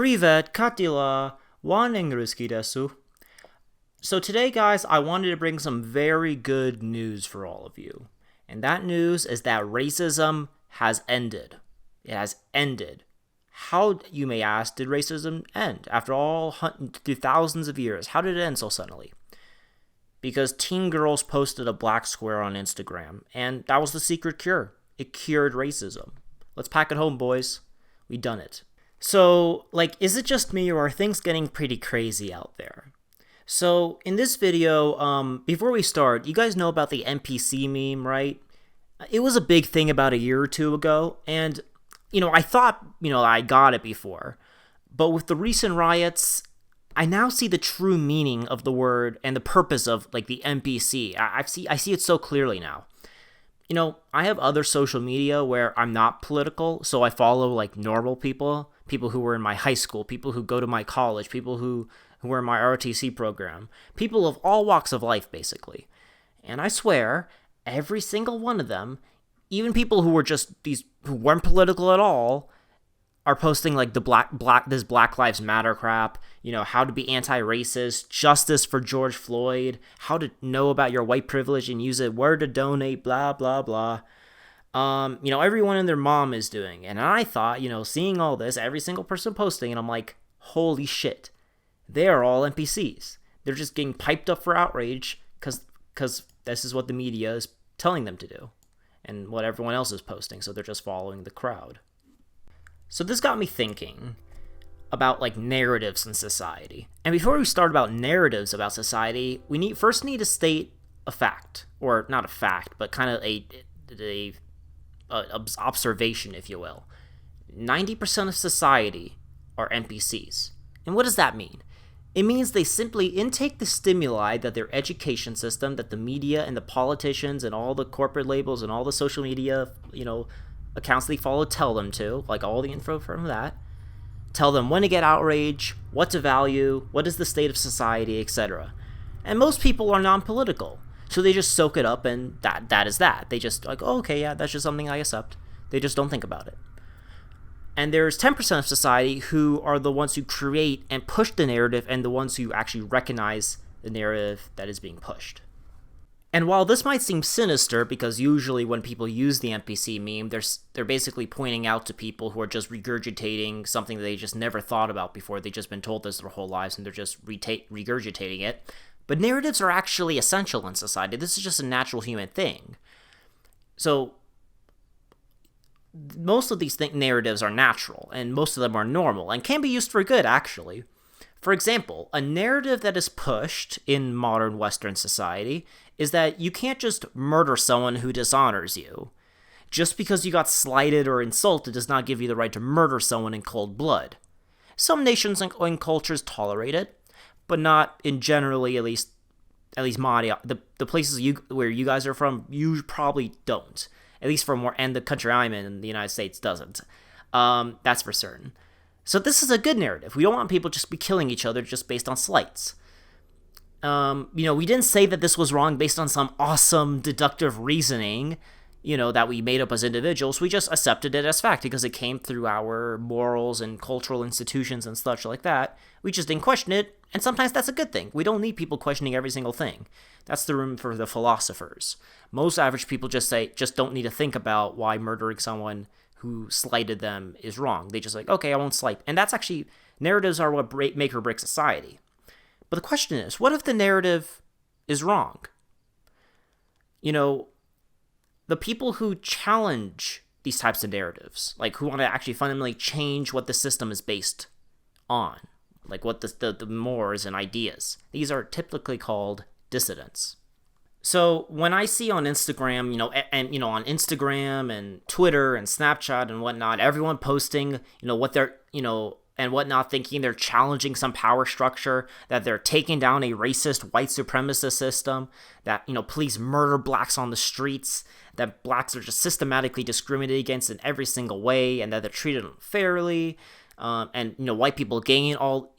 Privet Katila Wanengruski desu. So today, guys, I wanted to bring some very good news for all of you. And that news is that racism has ended. It has ended. How, you may ask, did racism end? After all, through thousands of years, how did it end so suddenly? Because teen girls posted a black square on Instagram, and that was the secret cure. It cured racism. Let's pack it home, boys. We done it. So, is it just me, or are things getting pretty crazy out there? So, in this video, before we start, you guys know about the NPC meme, right? It was a big thing about a year or two ago, and, I thought, I got it before. But with the recent riots, I now see the true meaning of the word and the purpose of, the NPC. I see it so clearly now. I have other social media where I'm not political, so I follow, normal people who were in my high school, people who go to my college, people who were in my ROTC program, people of all walks of life, basically. And I swear, every single one of them, even people who were who weren't political at all, are posting this Black Lives Matter crap, how to be anti-racist, justice for George Floyd, how to know about your white privilege and use it, where to donate, blah, blah, blah. Everyone and their mom is doing. And I thought, seeing all this, every single person posting, and I'm like, holy shit, they are all NPCs. They're just getting piped up for outrage because this is what the media is telling them to do and what everyone else is posting, so they're just following the crowd. So this got me thinking about narratives in society. And before we start about narratives about society, we first need to state a fact, or not a fact, but kind of a observation, if you will. 90% of society are NPCs. And what does that mean? It means they simply intake the stimuli that their education system, that the media and the politicians and all the corporate labels and all the social media, accounts they follow tell them to, all the info from that, tell them when to get outraged, what to value, what is the state of society, etc. And most people are non-political, so they just soak it up, and that is that. They just oh, okay, yeah, that's just something I accept. They just don't think about it. And there's 10% of society who are the ones who create and push the narrative, and the ones who actually recognize the narrative that is being pushed. And while this might seem sinister, because usually when people use the NPC meme, they're basically pointing out to people who are just regurgitating something that they just never thought about before. They've just been told this their whole lives, and they're just regurgitating it. But narratives are actually essential in society. This is just a natural human thing. So most of these narratives are natural, and most of them are normal, and can be used for good, actually. For example, a narrative that is pushed in modern Western society is that you can't just murder someone who dishonors you. Just because you got slighted or insulted does not give you the right to murder someone in cold blood. Some nations and cultures tolerate it, but not in generally, at least the places where you guys are from, you probably don't. At least and the country I'm in the United States, doesn't. That's for certain. So this is a good narrative. We don't want people just be killing each other just based on slights. We didn't say that this was wrong based on some awesome deductive reasoning, that we made up as individuals. We just accepted it as fact because it came through our morals and cultural institutions and such like that. We just didn't question it, and sometimes that's a good thing. We don't need people questioning every single thing. That's the room for the philosophers. Most average people just don't need to think about why murdering someone who slighted them is wrong. They just okay, I won't slight. And that's actually, narratives are what make or break society. But the question is, what if the narrative is wrong? The people who challenge these types of narratives, who want to actually fundamentally change what the system is based on, what the mores and ideas, these are typically called dissidents. So when I see on Instagram, on Instagram and Twitter and Snapchat and whatnot, everyone posting, what they're, and whatnot, thinking they're challenging some power structure, that they're taking down a racist white supremacist system, that, police murder blacks on the streets, that blacks are just systematically discriminated against in every single way, and that they're treated unfairly, and white people gain all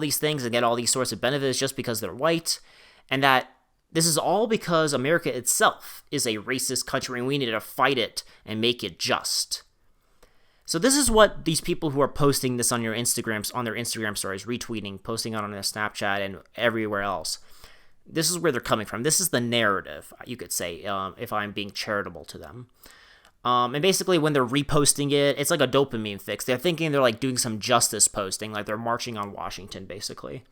these things and get all these sorts of benefits just because they're white, and that this is all because America itself is a racist country and we need to fight it and make it just. So this is what these people who are posting this on their Instagram stories, retweeting, posting it on their Snapchat and everywhere else. This is where they're coming from. This is the narrative, you could say, if I'm being charitable to them. And basically when they're reposting it, it's like a dopamine fix. They're thinking they're like doing some justice posting, like they're marching on Washington, basically.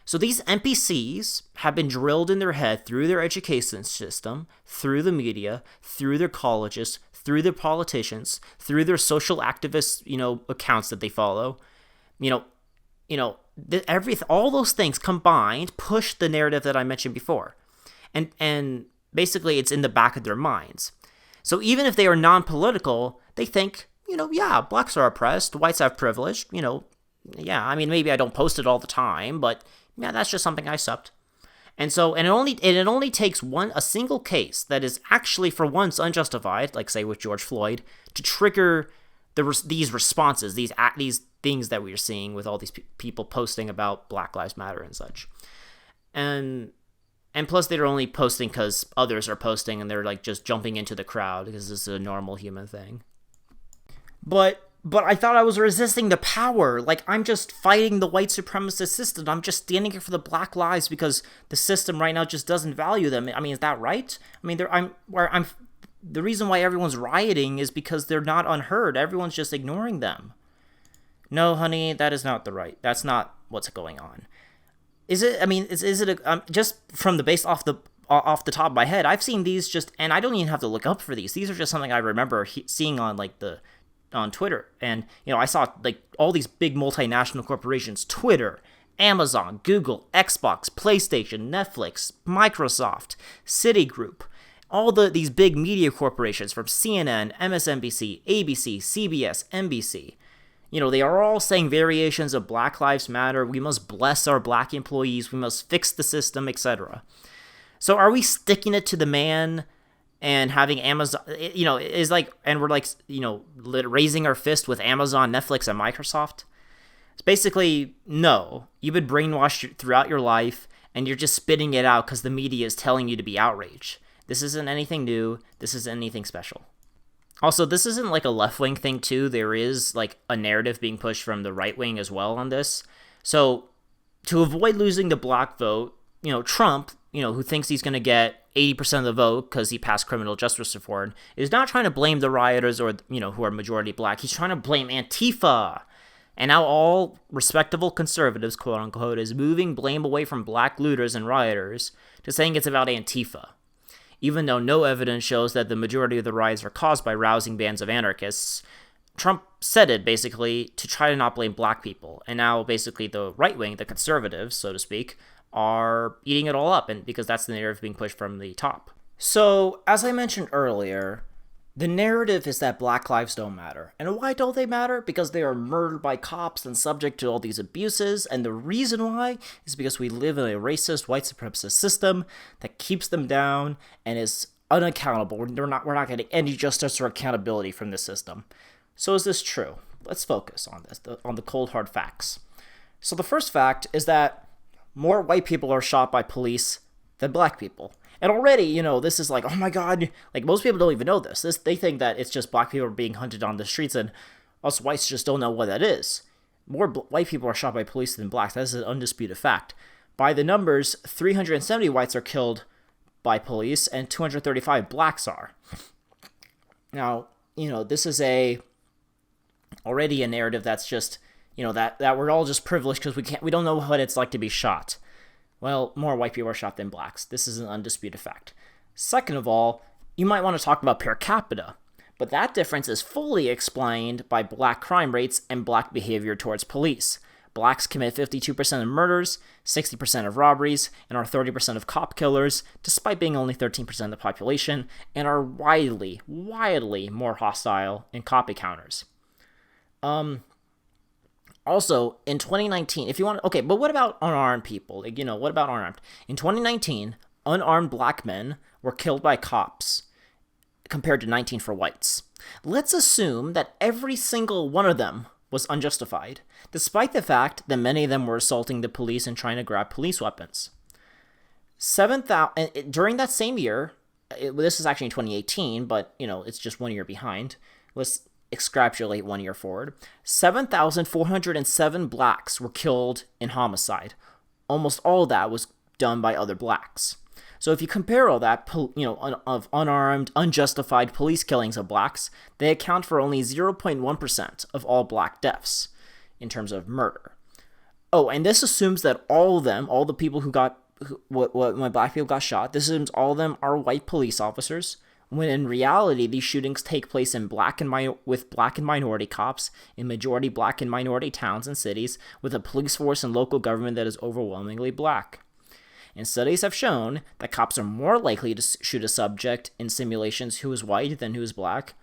So these NPCs have been drilled in their head through their education system, through the media, through their colleges, through their politicians, through their social activist, accounts that they follow. All those things combined push the narrative that I mentioned before. And basically it's in the back of their minds. So even if they are non-political, they think, blacks are oppressed, whites have privilege, maybe I don't post it all the time, but yeah, that's just something I accept. And so, it only takes a single case that is actually for once unjustified, like say with George Floyd, to trigger these responses, these things that we're seeing with all these people posting about Black Lives Matter and such. And plus they're only posting because others are posting and they're like just jumping into the crowd because this is a normal human thing. But I thought I was resisting the power. Like, I'm just fighting the white supremacist system. I'm just standing here for the black lives because the system right now just doesn't value them. I mean, is that right? I mean, the reason why everyone's rioting is because they're not unheard. Everyone's just ignoring them. No, honey, that is not that's not what's going on. Is it? I mean, is it just from the base off the top of my head? I've seen these and I don't even have to look up for these. These are just something I remember seeing on on Twitter. And, I saw like all these big multinational corporations, Twitter, Amazon, Google, Xbox, PlayStation, Netflix, Microsoft, Citigroup, all these big media corporations from CNN, MSNBC, ABC, CBS, NBC. They are all saying variations of Black Lives Matter. We must bless our black employees. We must fix the system, etc. So are we sticking it to the man and having Amazon, is like, and we're like, raising our fist with Amazon, Netflix, and Microsoft? It's basically, no. You've been brainwashed throughout your life, and you're just spitting it out because the media is telling you to be outraged. This isn't anything new. This isn't anything special. Also, this isn't like a left-wing thing, too. There is like a narrative being pushed from the right wing as well on this. So, to avoid losing the black vote, Trump, who thinks he's going to get 80% of the vote because he passed criminal justice reform, is not trying to blame the rioters or, who are majority black. He's trying to blame Antifa. And now all respectable conservatives, quote unquote, is moving blame away from black looters and rioters to saying it's about Antifa. Even though no evidence shows that the majority of the riots are caused by rousing bands of anarchists, Trump said it basically to try to not blame black people. And now basically the right wing, the conservatives, so to speak, are eating it all up, and because that's the narrative being pushed from the top. So, as I mentioned earlier, the narrative is that black lives don't matter. And why don't they matter? Because they are murdered by cops and subject to all these abuses, and the reason why is because we live in a racist, white supremacist system that keeps them down and is unaccountable. We're not getting any justice or accountability from this system. So is this true? Let's focus on this, on the cold hard facts. So the first fact is that more white people are shot by police than black people. And already, this is like, oh my God, like most people don't even know this. They think that it's just black people being hunted on the streets and us whites just don't know what that is. More white people are shot by police than blacks. That is an undisputed fact. By the numbers, 370 whites are killed by police and 235 blacks are. Now, this is already a narrative that's just, that we're all just privileged because we don't know what it's like to be shot. Well, more white people are shot than blacks. This is an undisputed fact. Second of all, you might want to talk about per capita, but that difference is fully explained by black crime rates and black behavior towards police. Blacks commit 52% of murders, 60% of robberies, and are 30% of cop killers, despite being only 13% of the population, and are widely more hostile in cop encounters. Also, in 2019, if you want, okay, but what about unarmed people? What about unarmed? In 2019, unarmed black men were killed by cops compared to 19 for whites. Let's assume that every single one of them was unjustified, despite the fact that many of them were assaulting the police and trying to grab police weapons. During that same year, this is actually in 2018, but, it's just 1 year behind, extrapolate 1 year forward, 7,407 blacks were killed in homicide. Almost all of that was done by other blacks. So if you compare all that, of unarmed, unjustified police killings of blacks, they account for only 0.1% of all black deaths in terms of murder. Oh, and this assumes that all of them, all the people who got, when black people got shot, this assumes all of them are white police officers, when in reality, these shootings take place in with black and minority cops in majority black and minority towns and cities, with a police force and local government that is overwhelmingly black. And studies have shown that cops are more likely to shoot a subject in simulations who is white than who is black.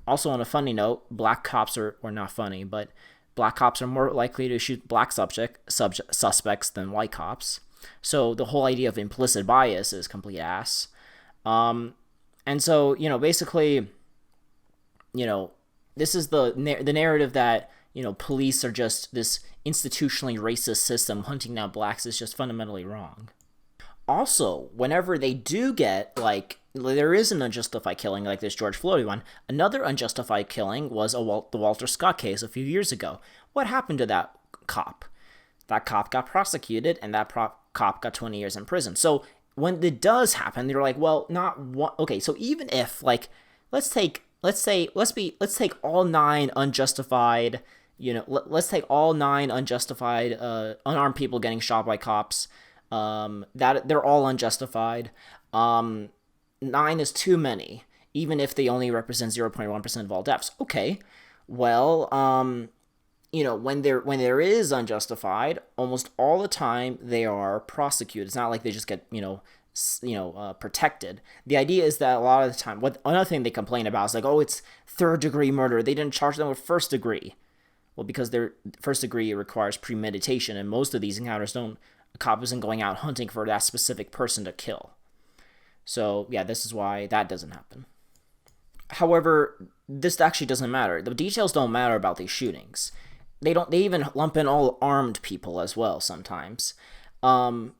Also, on a funny note, black cops are not funny, but black cops are more likely to shoot black suspects than white cops. So the whole idea of implicit bias is complete ass. And so, basically, this is the narrative that, police are just this institutionally racist system hunting down blacks is just fundamentally wrong. Also, whenever they do get, there is an unjustified killing like this George Floyd one, another unjustified killing was the Walter Scott case a few years ago. What happened to that cop? That cop got prosecuted, and that cop got 20 years in prison. So when it does happen, they're like, well, not one. Okay, so even if, let's take all 9 unjustified, let's take all 9 unjustified unarmed people getting shot by cops. That they're all unjustified. 9 is too many, even if they only represent 0.1% of all deaths. Okay, well, when there is unjustified, almost all the time they are prosecuted. It's not like they just get protected. The idea is that a lot of the time, another thing they complain about is it's 3rd-degree murder. They didn't charge them with 1st degree. Well, because their 1st degree requires premeditation, and most of these encounters don't. A cop isn't going out hunting for that specific person to kill. So, yeah, this is why that doesn't happen. However, this actually doesn't matter. The details don't matter about these shootings. They even lump in all armed people as well sometimes. The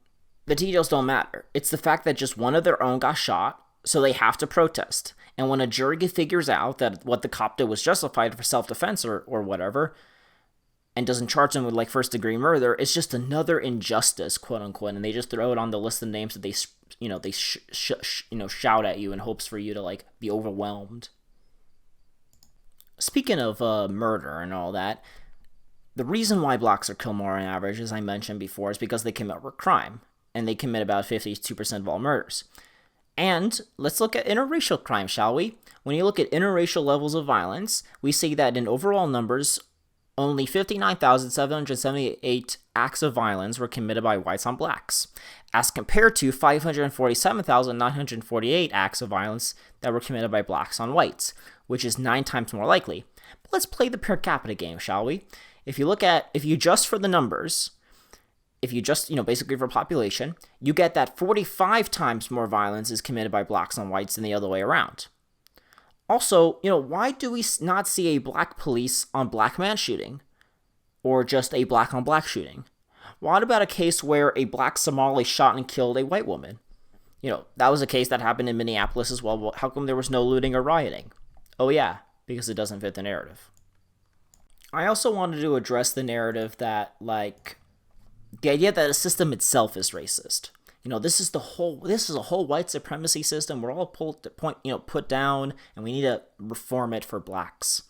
details don't matter. It's the fact that just one of their own got shot, so they have to protest. And when a jury figures out that what the cop did was justified for self-defense or whatever, and doesn't charge them with 1st-degree murder, it's just another injustice, quote unquote, and they just throw it on the list of names that they shout at you in hopes for you to be overwhelmed. Speaking of murder and all that, the reason why blacks are killed more on average, as I mentioned before, is because they commit crime, and they commit about 52% of all murders. And let's look at interracial crime, shall we? When you look at interracial levels of violence, we see that in overall numbers, only 59,778 acts of violence were committed by whites on blacks, as compared to 547,948 acts of violence that were committed by blacks on whites, which is 9 times more likely. But let's play the per capita game, shall we? If you adjust for the numbers, if you just, basically for population, you get that 45 times more violence is committed by blacks on whites than the other way around. Also, why do we not see a black police on black man shooting? Or just a black on black shooting? What about a case where a black Somali shot and killed a white woman? That was a case that happened in Minneapolis as well. Well, how come there was no looting or rioting? Oh yeah, because it doesn't fit the narrative. I also wanted to address the narrative that, the idea that the system itself is racist. This is a whole white supremacy system. We're all put down, and we need to reform it for blacks.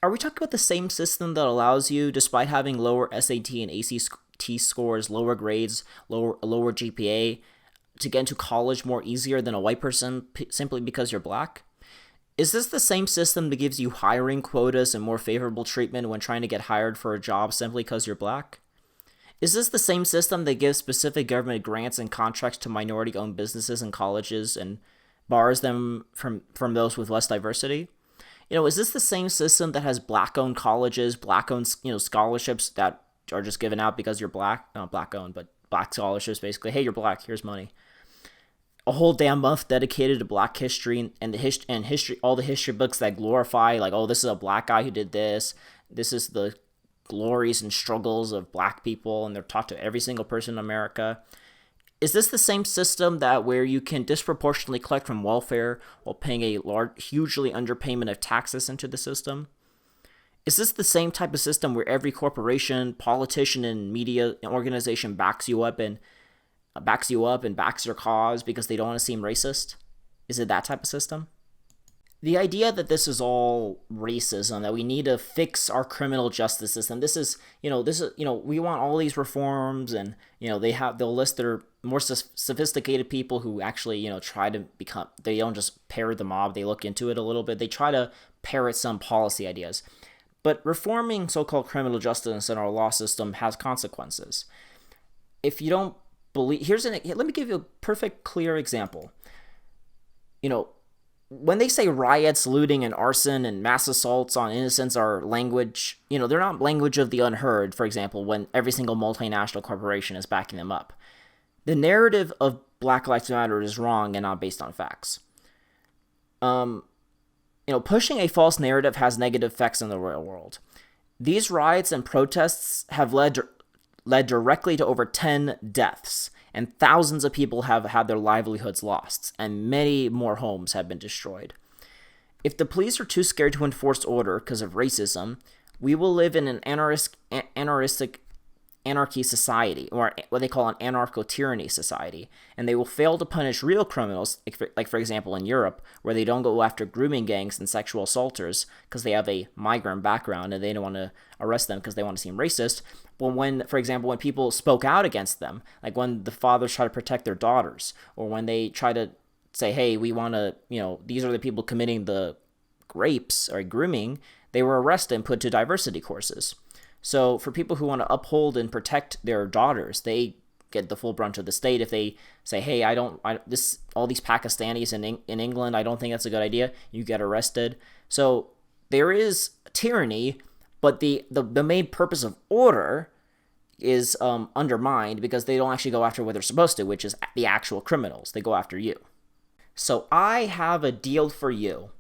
Are we talking about the same system that allows you, despite having lower SAT and ACT scores, lower grades, lower GPA, to get into college more easier than a white person simply because you're black? Is this the same system that gives you hiring quotas and more favorable treatment when trying to get hired for a job simply because you're black? Is this the same system that gives specific government grants and contracts to minority-owned businesses and colleges and bars them from those with less diversity? Is this the same system that has black-owned colleges, black-owned scholarships that are just given out because you're black? Not black-owned, but black scholarships, basically. Hey, you're black, here's money. A whole damn month dedicated to black history and history, all the history books that glorify, this is a black guy who did this. This is the glories and struggles of black people, and they're taught to every single person in America. Is this the same system that where you can disproportionately collect from welfare while paying a hugely underpayment of taxes into the system? Is this the same type of system where every corporation, politician, and media organization backs you up and backs your cause because they don't want to seem racist? Is it that type of system? The idea that this is all racism, that we need to fix our criminal justice system, we want all these reforms, and they'll list their more sophisticated people who actually try to become, they don't just parrot the mob, they look into it a little bit, they try to parrot some policy ideas. But reforming so-called criminal justice in our law system has consequences. If you don't believe, let me give you a perfect clear example. When they say riots, looting, and arson and mass assaults on innocents are language, they're not language of the unheard, for example, when every single multinational corporation is backing them up. The narrative of Black Lives Matter is wrong and not based on facts. Pushing a false narrative has negative effects in the real world. These riots and protests have led directly to over 10 deaths, and thousands of people have had their livelihoods lost, and many more homes have been destroyed. If the police are too scared to enforce order because of racism, we will live in an anarchy society, or what they call an anarcho-tyranny society, and they will fail to punish real criminals, like for example in Europe, where they don't go after grooming gangs and sexual assaulters because they have a migrant background and they don't want to arrest them because they want to seem racist. But when, for example, when people spoke out against them, like when the fathers try to protect their daughters, or when they try to say, hey, we want to, these are the people committing the rapes or grooming, they were arrested and put to diversity courses. So for people who want to uphold and protect their daughters, they get the full brunt of the state. If they say, hey, all these Pakistanis in England, I don't think that's a good idea, you get arrested. So there is tyranny, but the main purpose of order is undermined because they don't actually go after what they're supposed to, which is the actual criminals. They go after you. So I have a deal for you.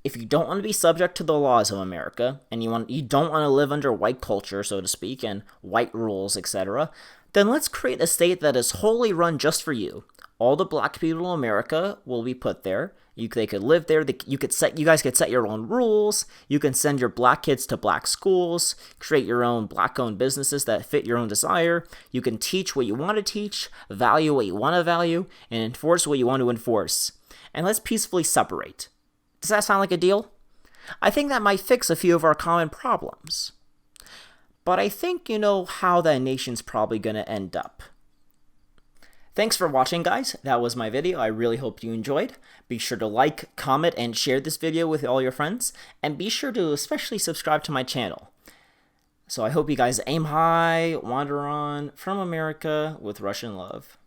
If you don't want to be subject to the laws of America, and you don't want to live under white culture, so to speak, and white rules, etc., then let's create a state that is wholly run just for you. All the black people in America will be put there. They could live there. You guys could set your own rules. You can send your black kids to black schools, create your own black-owned businesses that fit your own desire. You can teach what you want to teach, value what you want to value, and enforce what you want to enforce. And let's peacefully separate. Does that sound like a deal? I think that might fix a few of our common problems. But I think you know how that nation's probably going to end up. Thanks for watching, guys. That was my video. I really hope you enjoyed. Be sure to like, comment, and share this video with all your friends. And be sure to especially subscribe to my channel. So I hope you guys aim high, wander on, from America with Russian love.